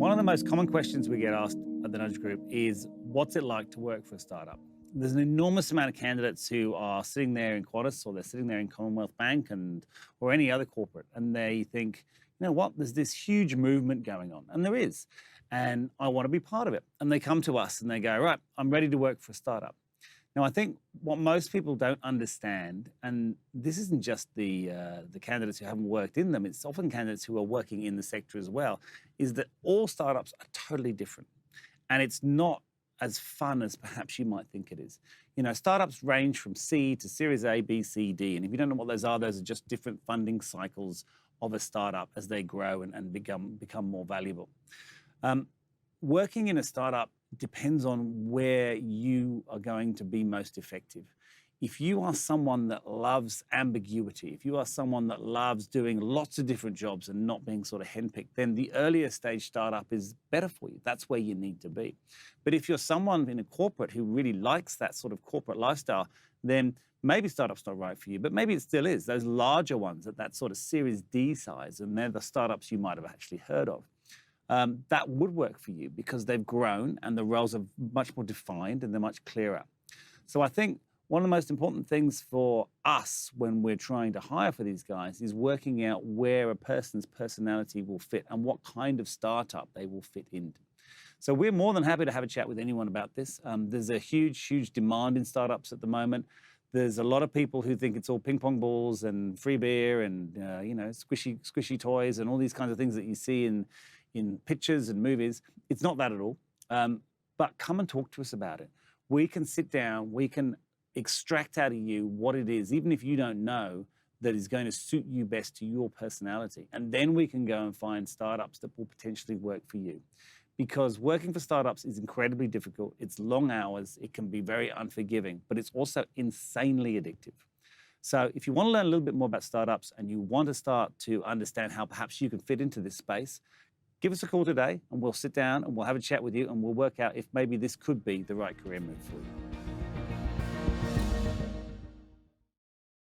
One of the most common questions we get asked at the Nudge Group is, what's it like to work for a startup? There's an enormous amount of candidates who are sitting there in Qantas or they're sitting there in Commonwealth Bank or any other corporate, and they think, you know what, there's this huge movement going on, and there is, and I want to be part of it. And they come to us and they go, right, I'm ready to work for a startup. Now, I think what most people don't understand, and this isn't just the candidates who haven't worked in them, it's often candidates who are working in the sector as well, is that all startups are totally different. And it's not as fun as perhaps you might think it is. You know, startups range from C to Series A, B, C, D. And if you don't know what those are just different funding cycles of a startup as they grow and become more valuable. Working in a startup depends on where you are going to be most effective. If you are someone that loves ambiguity, if you are someone that loves doing lots of different jobs and not being sort of handpicked, then the earlier stage startup is better for you. That's where you need to be. But if you're someone in a corporate who really likes that sort of corporate lifestyle, then maybe startup's not right for you, but maybe it still is. Those larger ones at that sort of Series D size, and they're the startups you might have actually heard of. That would work for you because they've grown and the roles are much more defined and they're much clearer. So I think one of the most important things for us when we're trying to hire for these guys is working out where a person's personality will fit and what kind of startup they will fit into. So we're more than happy to have a chat with anyone about this. There's a huge demand in startups at the moment. There's a lot of people who think it's all ping pong balls and free beer and squishy toys and all these kinds of things that you see in pictures and movies. It's not that at all. But come and talk to us about it. We can sit down, we can extract out of you what it is, even if you don't know, that is going to suit you best to your personality. And then we can go and find startups that will potentially work for you. Because working for startups is incredibly difficult. It's long hours. It can be very unforgiving, but it's also insanely addictive. So if you want to learn a little bit more about startups and you want to start to understand how perhaps you can fit into this space, give us a call today and we'll sit down and we'll have a chat with you and we'll work out if maybe this could be the right career move for you.